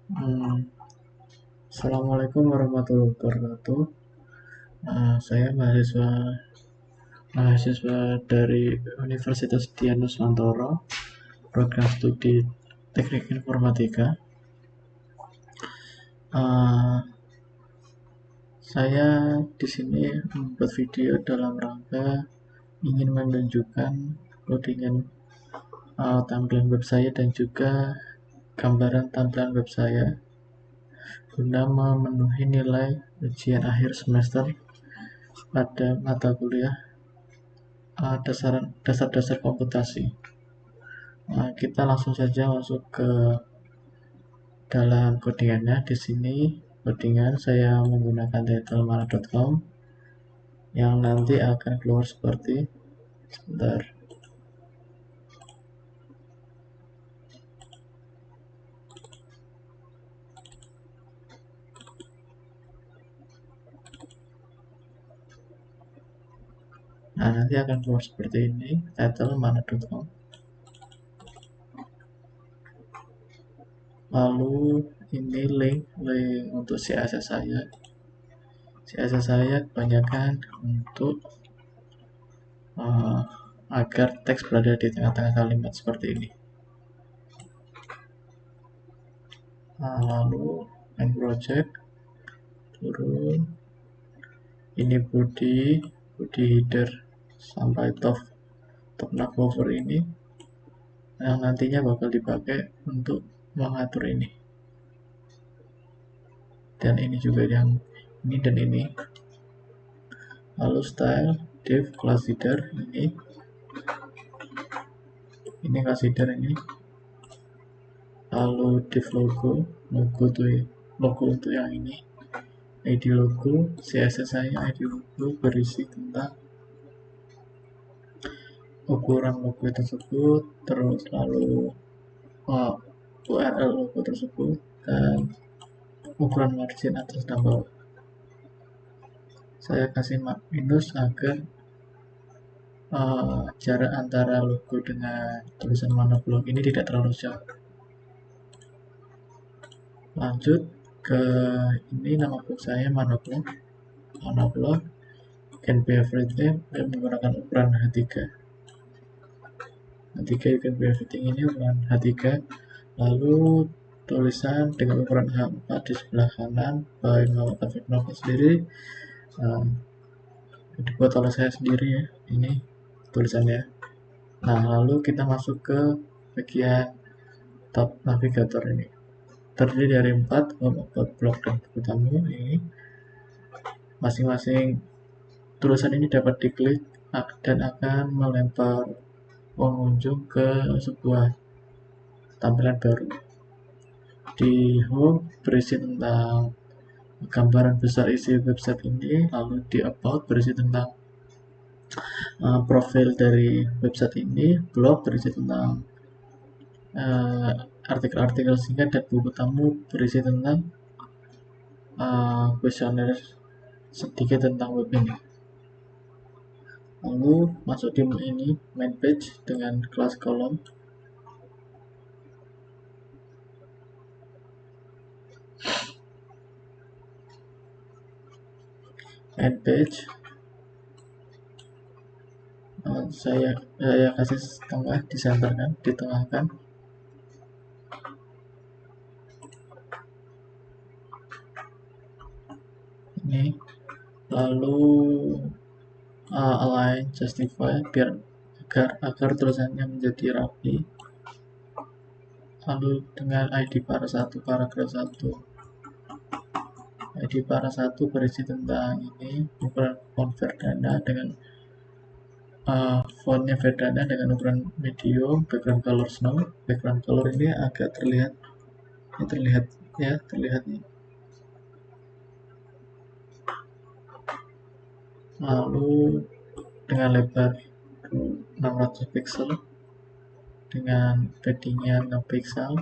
Hmm, Assalamualaikum warahmatullahi wabarakatuh. Saya mahasiswa dari Universitas Dian Nuswantoro, program studi Teknik Informatika. Uh, saya di sini membuat video dalam rangka ingin menunjukkan codingan tampilan web saya dan juga gambaran tampilan web saya guna memenuhi nilai ujian akhir semester pada mata kuliah dasar-dasar komputasi. Kita langsung saja masuk ke dalam codingannya. Di sini codingan saya menggunakan title.mana.com yang nanti akan keluar seperti sebentar. Nah, nanti akan keluar seperti ini, title.mana.com. Lalu ini link untuk CSS saya. CSS saya kebanyakan untuk agar teks berada di tengah-tengah kalimat seperti ini. Lalu main project, turun, ini body header sampai top cover ini yang nantinya bakal dipakai untuk mengatur ini, dan ini juga yang ini dan ini. Lalu style div class header, ini class header ini. Lalu div logo untuk yang ini, id logo. CSS saya id logo berisi tentang ukuran logo tersebut, terus lalu URL logo tersebut, dan ukuran margin atas dan bawah. Saya kasih minus agar jarak antara logo dengan tulisan monoblok ini tidak terlalu jauh. Lanjut ke ini, nama blog saya monoblok can be everything, dan menggunakan ukuran H3 you can be everything ini ukuran H3. Lalu tulisan dengan ukuran H4 di sebelah kanan by Taufik Novel sendiri, dibuat oleh saya sendiri ya, ini tulisannya. Nah, lalu kita masuk ke bagian tab navigator. Ini terdiri dari 4 blok dan buku tamu. Ini masing-masing tulisan ini dapat diklik dan akan melempar pengunjung ke sebuah tampilan baru. Di home berisi tentang gambaran besar isi website ini, lalu di about berisi tentang profil dari website ini, blog berisi tentang artikel-artikel singkat, dan buku tamu berisi tentang kuesioner sedikit tentang web ini. Lalu masuk di ini main page dengan kelas kolom. Main page saya kasih tengah, disenterkan, ditengahkan. Ini lalu align, justify biar agar tulisannya menjadi rapi. Lalu dengan ID para 1 paragraf 1, ID para 1 berisi tentang ini ukuran font Verdana dengan fontnya Verdana dengan ukuran medium, background color snow. Background color ini agak terlihat nih. Lalu dengan lebar 600 pixel dengan paddingnya 6 pixel.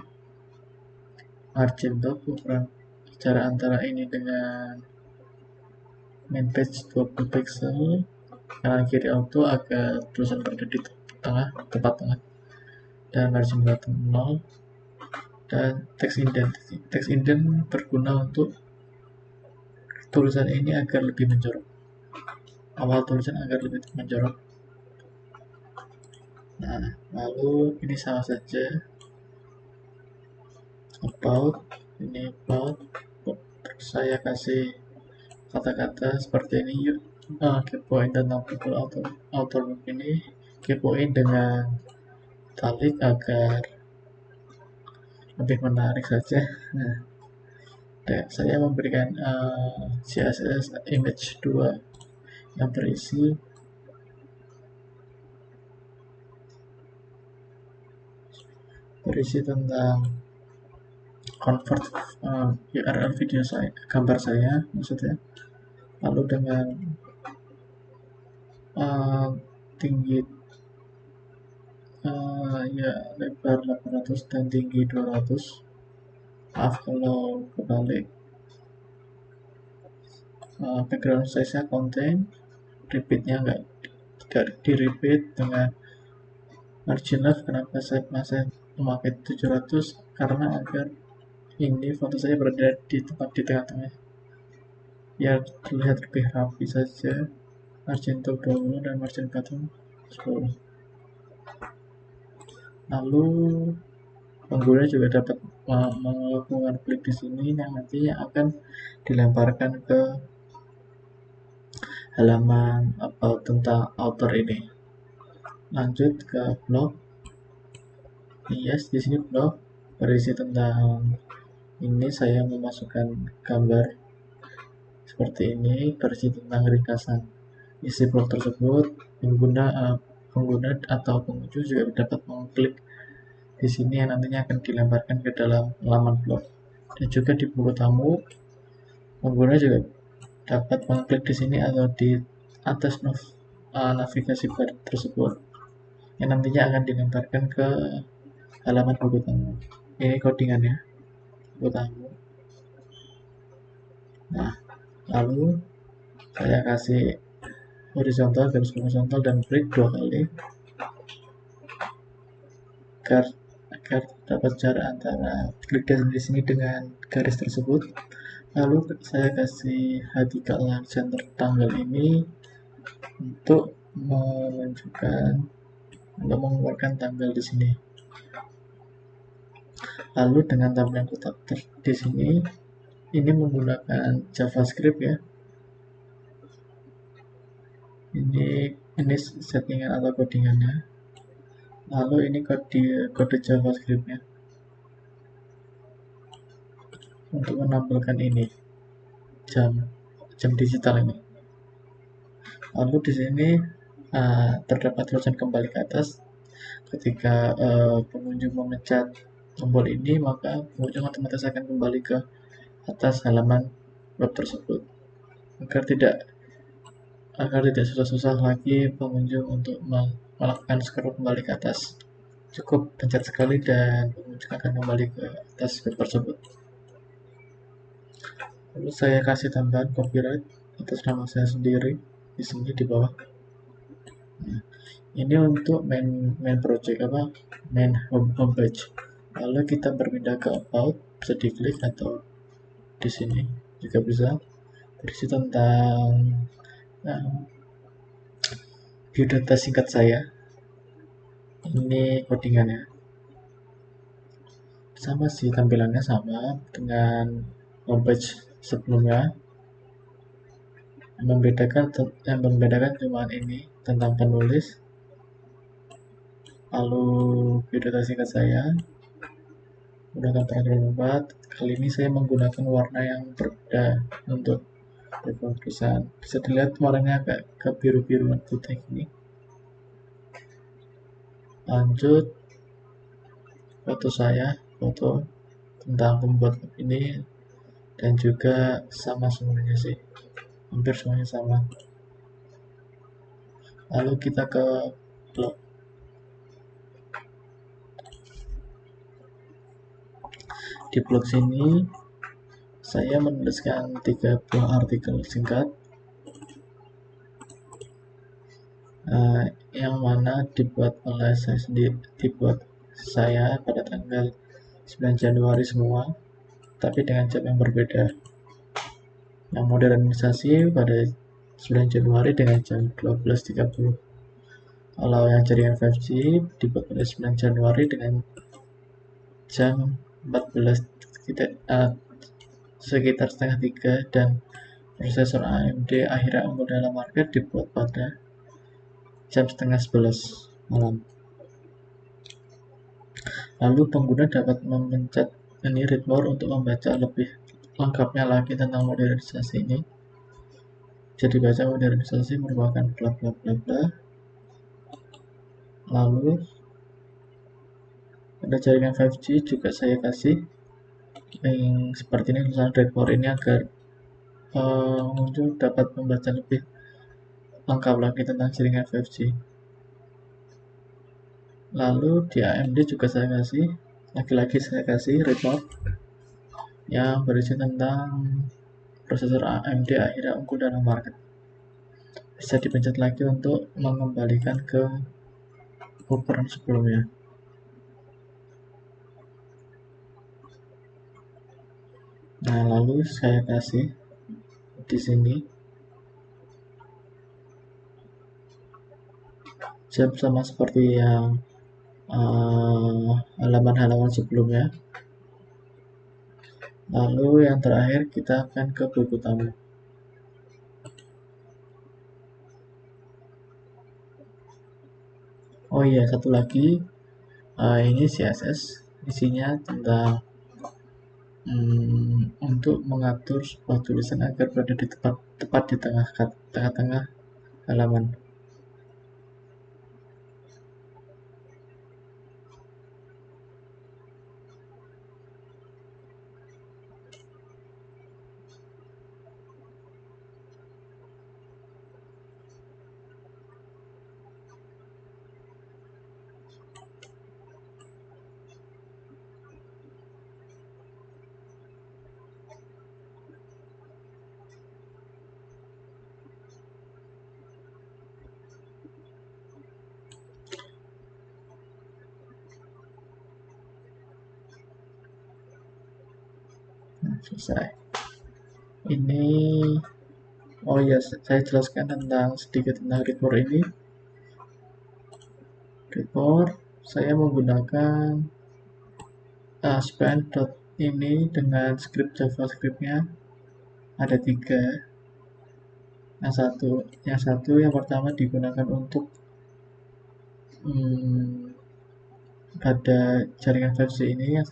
Margin top ukuran jarak antara ini dengan main page 20 pixel. Kanan kiri auto agar tulisan berada di tepat tengah, dan margin bottom 0. dan text indent. Text indent berguna untuk tulisan ini agar lebih menjorok, awal tulisan agar lebih menjorok. Nah, lalu ini sama saja, about, ini about, terus saya kasih kata-kata seperti ini, yuk kepoin tentang buku author ini, kepoin dengan talik agar lebih menarik saja. Nah, saya memberikan CSS image 2 yang berisi tentang convert URL video saya, gambar saya maksudnya, lalu dengan tinggi ya lebar 800 dan tinggi 200. Maaf kalau kebalik. Background size-nya content, repeat-nya tidak di repeat. Dengan margin left, kenapa saya masih memakai 700, karena agar ini foto saya berada di tempat di tengah-tengah biar terlihat lebih rapi saja. Margin top 20 dan margin bottom 10. Lalu pengguna juga dapat melakukan klik di sini yang nantinya akan dilemparkan ke halaman about tentang author ini. Lanjut ke blog. Yes, di sini blog berisi tentang ini. Saya memasukkan gambar seperti ini, berisi tentang ringkasan isi blog tersebut. Pengguna atau pengunjung juga dapat mengklik di sini yang nantinya akan dilemparkan ke dalam halaman blog. Dan juga di buku tamu, pengguna juga dapat mengklik di sini atau di atas navigasi bar tersebut yang nantinya akan dilemparkan ke halaman buku tamu. Ini codingannya, buku tamu. Nah, lalu saya kasih horizontal, garis horizontal, dan break 2 kali agar dapat jarak antara klik di sini dengan garis tersebut. Lalu saya kasih vertical center tanggal ini untuk menunjukkan, untuk mengeluarkan tanggal di sini. Lalu dengan tampilan kotak di sini, ini menggunakan JavaScript ya. Ini settingan atau codingannya. Lalu ini kode JavaScript-nya untuk menampilkan ini jam digital ini. Lalu di sini terdapat tulisan kembali ke atas. Ketika pengunjung memencet tombol ini, maka pengunjung otomatis akan kembali ke atas halaman web tersebut, agar tidak susah-susah lagi pengunjung untuk melakukan scroll kembali ke atas. Cukup pencet sekali dan pengunjung akan kembali ke atas web tersebut. Lalu saya kasih tambahan copyright atas nama saya sendiri di sini di bawah. Nah, ini untuk main project main homepage. Lalu kita berpindah ke about, bisa diklik atau di sini juga bisa, berisi tentang biodata singkat saya. Ini codingannya sama sih, tampilannya sama dengan homepage sebelumnya. Yang membedakan cuma ini tentang penulis. Lalu biodata singkat saya menggunakan paragraf 4. Kali ini saya menggunakan warna yang berbeda untuk background tulisan. Bisa dilihat warnanya agak ke biru-biruan putih ini. Lanjut foto tentang pembuat ini, dan juga sama semuanya sih, hampir semuanya sama. Lalu kita ke blog. Di blog sini saya menuliskan 3 buah artikel singkat yang mana dibuat oleh saya sendiri, pada tanggal 9 Januari semua, tapi dengan jam yang berbeda. Yang modernisasi pada 9 Januari dengan jam 12.30. Kalau yang jaringan 5G dibuat pada 9 Januari dengan jam 14 sekitar setengah 3, dan prosesor AMD akhirnya unggul dalam market dibuat pada jam setengah 11 malam. Lalu pengguna dapat memencet ini read more untuk membaca lebih lengkapnya lagi tentang modernisasi ini. Jadi baca modernisasi merupakan bla bla bla bla. Lalu pada jaringan 5G juga saya kasih link seperti ini, tulisan read more ini agar pengunjung dapat membaca lebih lengkap lagi tentang jaringan 5G. Lalu di AMD juga saya kasih, lagi-lagi saya kasih report yang berisi tentang prosesor AMD akhirnya unggul dalam market. Bisa dipencet lagi untuk mengembalikan ke ukuran sebelumnya. Nah, lalu saya kasih di sini jam sama seperti yang halaman-halaman sebelumnya. Lalu yang terakhir kita akan ke buku tamu. Oh iya, satu lagi, ini CSS, isinya tentang untuk mengatur sebuah tulisan agar berada di tepat di tengah-tengah halaman. Selesai. Ini oh ya, saya jelaskan sedikit tentang read more ini. Read more saya menggunakan span ini dengan script JavaScript-nya ada 3. Yang pertama digunakan untuk pada jaringan 5G ini. Yang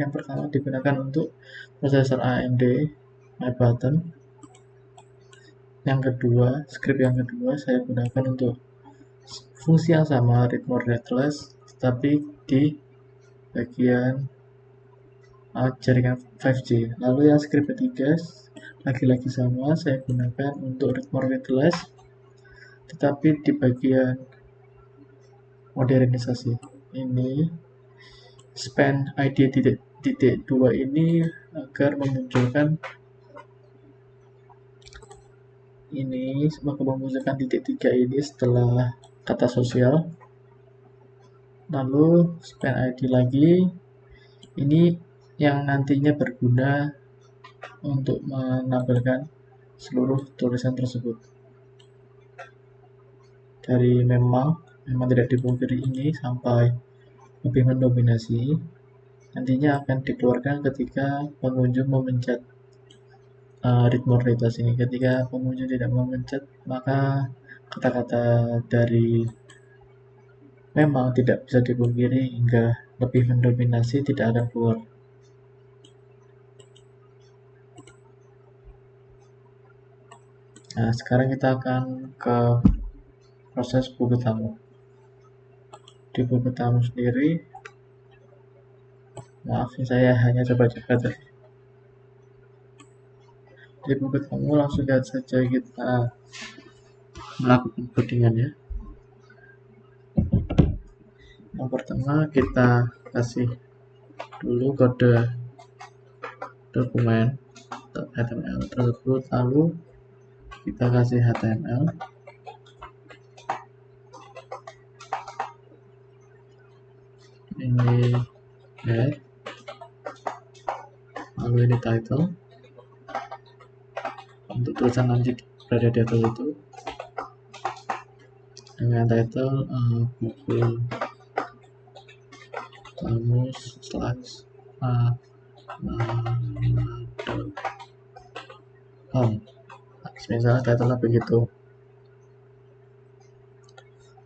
pertama digunakan untuk prosesor AMD MyButton. Yang kedua, script yang kedua saya gunakan untuk fungsi yang sama, read more read less, tetapi di bagian jaringan 5G. Lalu yang script ketiga lagi-lagi sama, saya gunakan untuk read more read less, tetapi di bagian modernisasi. Ini span id titik 2 ini agar memunculkan titik 3 ini setelah kata sosial. Lalu span id lagi ini yang nantinya berguna untuk menampilkan seluruh tulisan tersebut. Dari memang tidak dipungkiri ini sampai lebih mendominasi, nantinya akan dikeluarkan ketika pengunjung memencet read more read less ini. Ketika pengunjung tidak memencet, maka kata-kata dari memang tidak bisa dipungkiri hingga lebih mendominasi tidak akan keluar. Nah, sekarang kita akan ke proses buku tamu. Di buku tamu sendiri, maaf saya hanya coba-coba tadi. Di buku tamu langsung lihat saja kita melakukan codingannya. Yang pertama kita kasih dulu kode dokumen HTML tersebut, lalu kita kasih HTML. ini head, lalu ini title. Untuk tulisan lanjut berada di atas itu dengan title buku kamus slash home. Misalnya title begitu.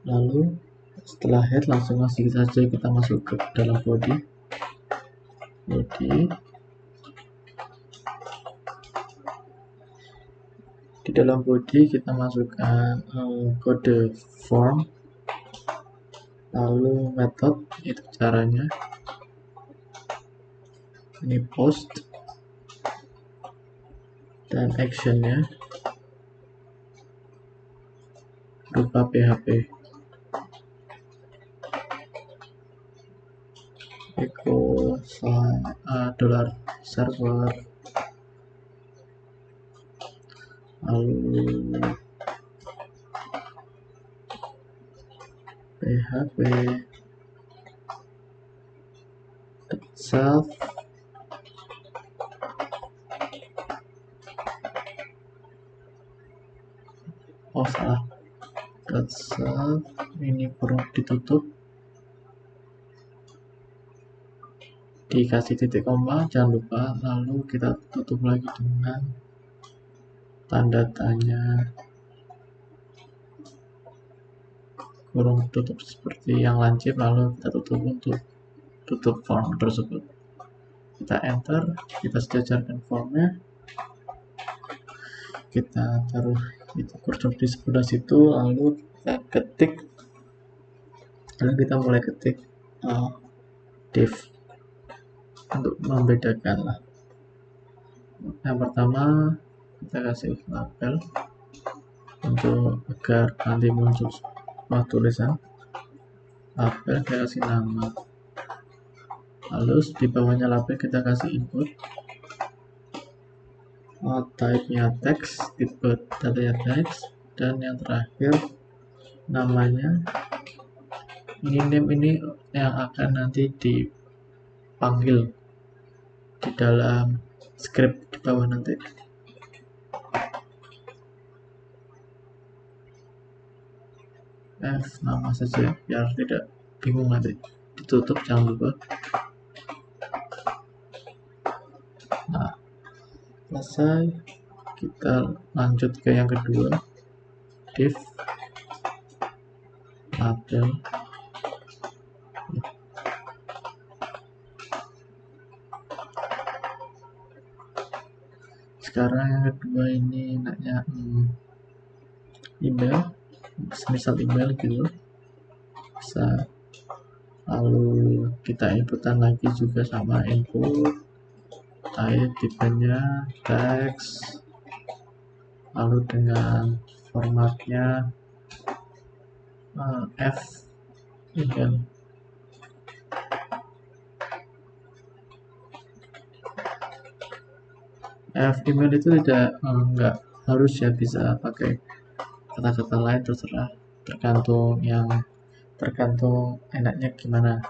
Lalu setelah head langsung saja kita masuk ke dalam body. Di dalam body kita masukkan kode form, lalu method, itu caranya. Ini post dan actionnya berupa PHP echo $server, lalu PHP self self ini perlu ditutup, dikasih titik koma, jangan lupa, lalu kita tutup lagi dengan tanda tanya kurung tutup seperti yang lancip, lalu kita tutup untuk tutup form tersebut. Kita enter, kita sejajarkan formnya, kita taruh itu kursor di sebelah situ, lalu kita ketik, lalu kita mulai ketik div untuk membedakan lah. Yang pertama kita kasih label untuk agar nanti muncul tulisan label, kita kasih nama, lalu di bawahnya label kita kasih input, type-nya teks, tipe datanya teks, dan yang terakhir namanya. Ini name ini yang akan nanti dipanggil di dalam script di bawah nanti. Nama saja biar tidak bingung nanti. Ditutup, jangan lupa. Nah, selesai, kita lanjut ke yang kedua, div label. Sekarang yang kedua ini enaknya email, misal email gitu bisa, lalu kita inputan lagi juga sama input, type tipenya teks, lalu dengan formatnya F email. Email itu enggak harus ya, bisa pakai kata-kata lain, terserah, tergantung enaknya gimana.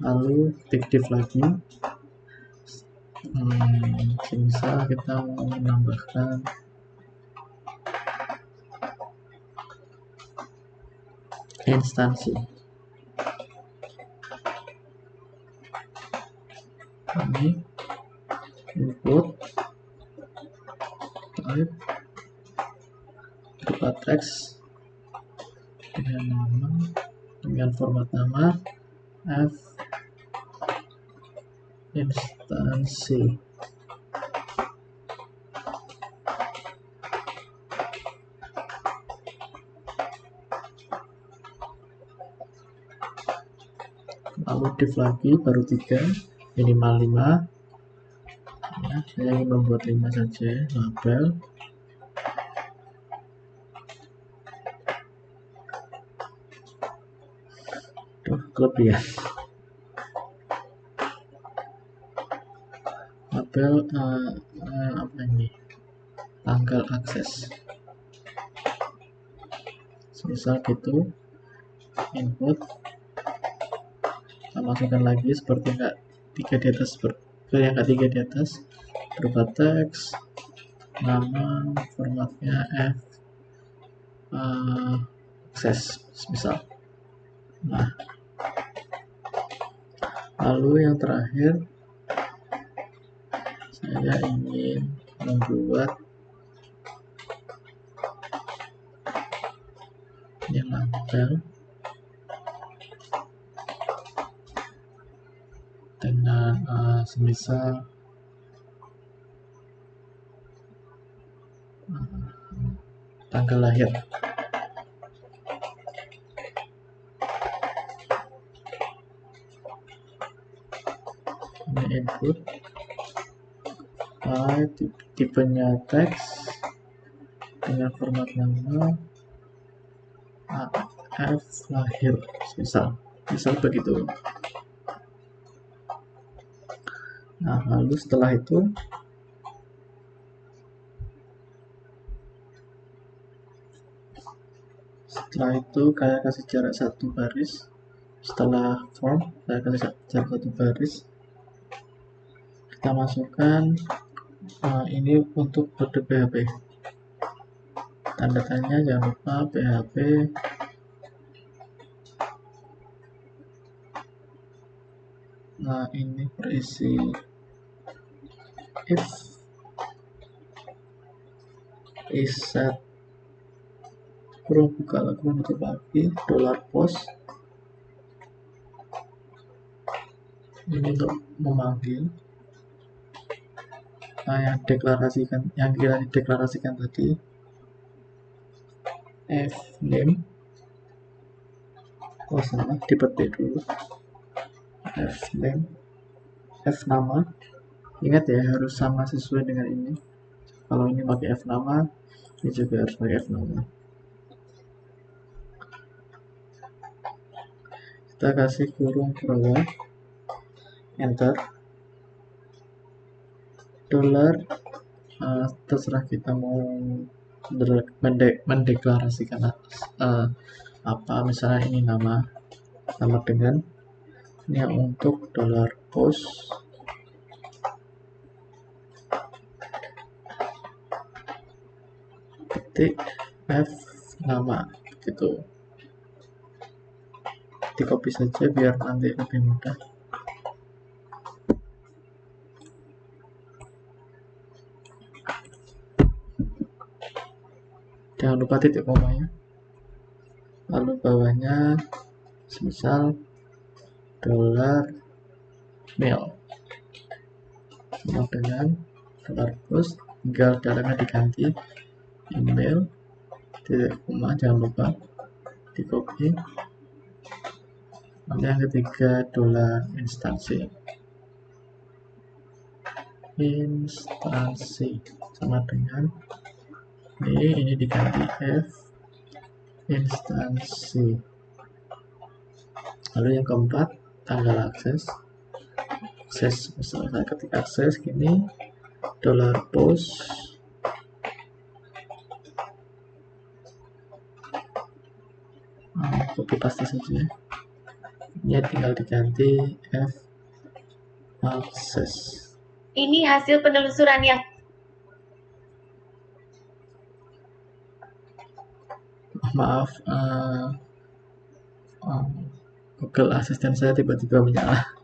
Lalu tik div lagi, misal kita mau menambahkan instansi, ini input type berupa teks dengan nama, dengan format nama F instansi. Lalu div lagi baru 3, minimal 5 ya, saya ingin membuat 5 saja. Label, kelebihan label apa ini, tanggal akses, misal gitu. input, kita masukkan lagi seperti yang tiga di atas, yang ketiga di atas, berupa teks, nama, formatnya f access misal. Nah, lalu yang terakhir saya ingin membuat ini label dengan semisal tanggal lahir. Ini input, tipenya teks dengan format nama AF lahir, misal begitu. Nah, lalu setelah itu saya kasih jarak 1 baris. Setelah form saya kasih jarak 1 baris. Kita masukkan ini untuk kode PHP, tanda tanya, jangan lupa PHP nah ini berisi if is set kurung buka kurung tutup lagi $post ini untuk memanggil yang kita deklarasikan tadi, f name, salah, dipetik dulu, f name, f nama, ingat ya harus sama sesuai dengan ini. Kalau ini pakai f nama, ini juga harus pakai f nama. Kita kasih kurung bawah, enter, dollar, terserah kita mau mendeklarasikan apa, misalnya ini nama dengan ini yang untuk $post ketik f nama gitu. Di copy saja biar nanti lebih mudah. Jangan lupa titik komanya. Lalu bawahnya semisal $mail sama dengan $post, tinggal dalamnya diganti email, titik koma, jangan lupa di copy. Nanti yang ketiga $instansi sama dengan ini diganti f instansi. Lalu yang keempat tanggal akses, misalnya ketika akses gini $post copy paste saja, ini tinggal diganti f akses. Ini hasil penelusuran yang maaf, Google Assistant saya tiba-tiba menyala.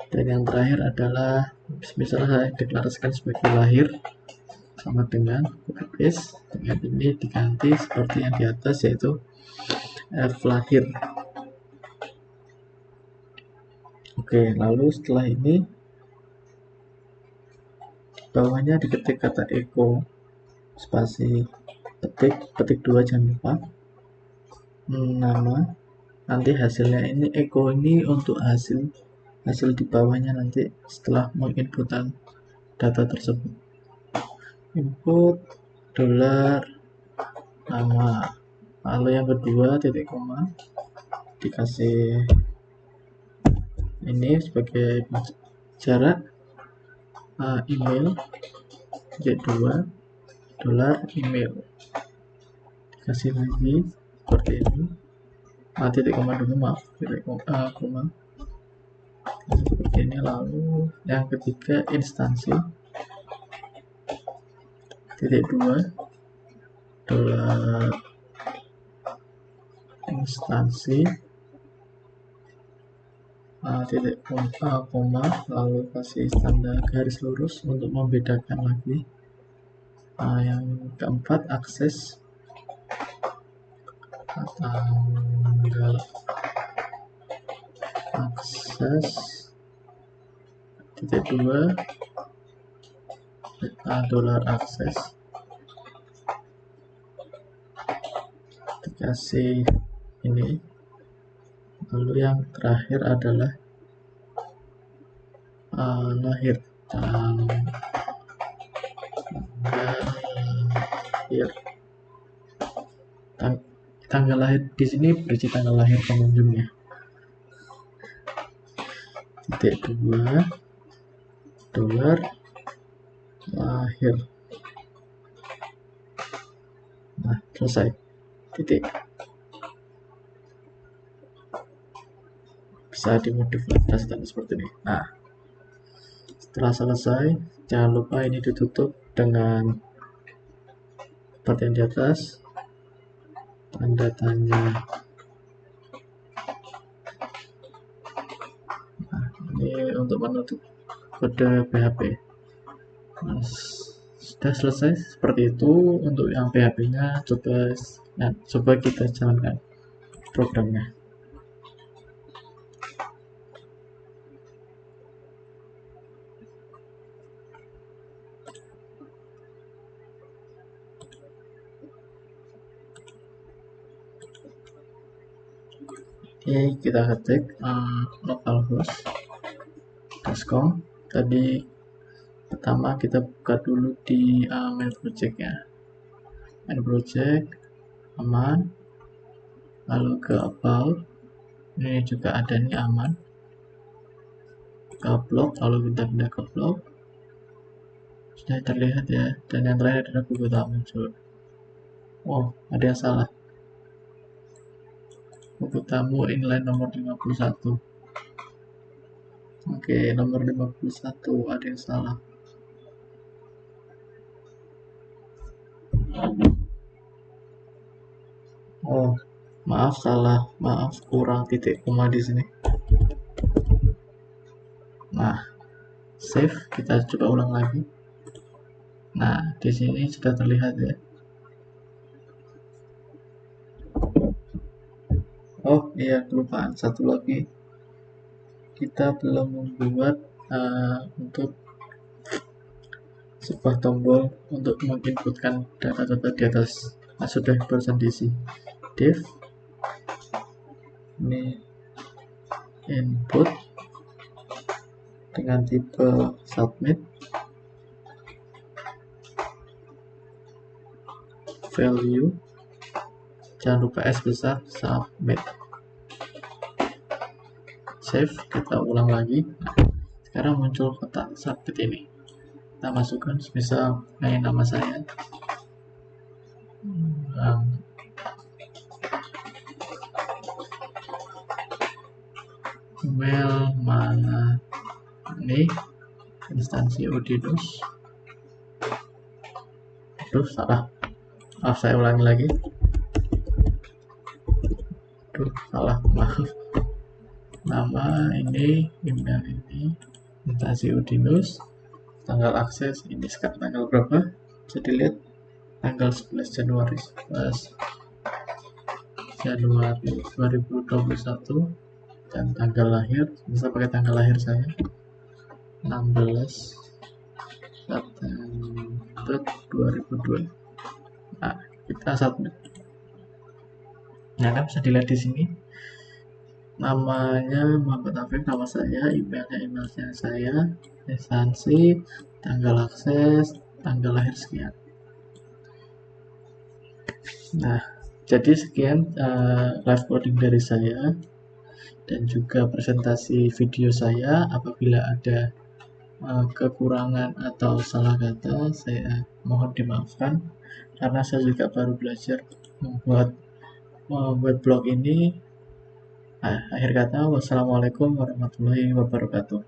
Dan yang terakhir adalah misalnya saya deklarasikan sebagai lahir sama dengan copy paste, dengan ini diganti seperti yang di atas, yaitu f lahir. Oke, lalu setelah ini bawahnya diketik kata echo spasi petik 2, jangan lupa nama, nanti hasilnya ini echo ini untuk hasil di bawahnya nanti setelah menginputan data tersebut. Input $nama, lalu yang kedua titik koma, dikasih ini sebagai jarak email, titik 2 $email, dikasih lagi seperti ini titik koma dulu, maaf, titik koma seperti ini. Lalu yang ketiga instansi, titik 2 dolar instansi, titik koma, lalu kasih tanda garis lurus untuk membedakan lagi. Yang keempat akses, tanggal akses, titik 2 dolar akses, dikasih ini. Lalu yang terakhir adalah lahir, tanggal lahir di sini berisi tanggal lahir pengunjungnya. Titik 2 dolar lahir. Nah, selesai. Titik. Bisa dimodif seperti ini. Nah, setelah selesai, jangan lupa ini ditutup dengan seperti yang di atas, tanda tanya. Nah, ini untuk menutup kode PHP. Nah, sudah selesai seperti itu untuk yang PHP-nya. Coba kita jalankan programnya. Oke, kita ketik localhost.com. Tadi pertama kita buka dulu di main project ya. Main project aman. Lalu ke about, ini juga ada, ini aman. Ke blog, lalu kita pindah ke blog. Sudah terlihat ya. Dan yang terakhir adalah buku tak muncul. Oh, ada yang salah. Buku tamu inline nomor 51. Oke, nomor 51 ada yang salah. Oh, maaf, salah. Maaf, kurang titik koma di sini. Nah, save, kita coba ulang lagi. Nah, di sini sudah terlihat ya. Oh iya, kelupaan satu lagi, kita belum membuat untuk sebuah tombol untuk menginputkan data-data di atas. Sudah barusan diisi. Div ini input dengan tipe submit, value, jangan lupa S besar, submit, save, kita ulang lagi. Sekarang muncul kotak submit ini, kita masukkan misal kayak nama saya, email mana ini, instansi Udinus. Aduh, salah, maaf, saya ulangi lagi. Salah, maaf. Nama ini, email ini, instansi Udinus, tanggal akses ini sekarang tanggal berapa? Bisa dilihat tanggal 11 Januari 2021, dan tanggal lahir bisa pakai tanggal lahir saya 16 September 2002. Nah, kita submit. Nah, kan bisa dilihat di sini namanya Muhammad Afif, nama saya, emailnya saya, instansi, tanggal akses, tanggal lahir sekian. Nah, jadi sekian live coding dari saya dan juga presentasi video saya. Apabila ada kekurangan atau salah kata, saya mohon dimaafkan karena saya juga baru belajar membuat blog ini. Akhir kata, wassalamualaikum warahmatullahi wabarakatuh.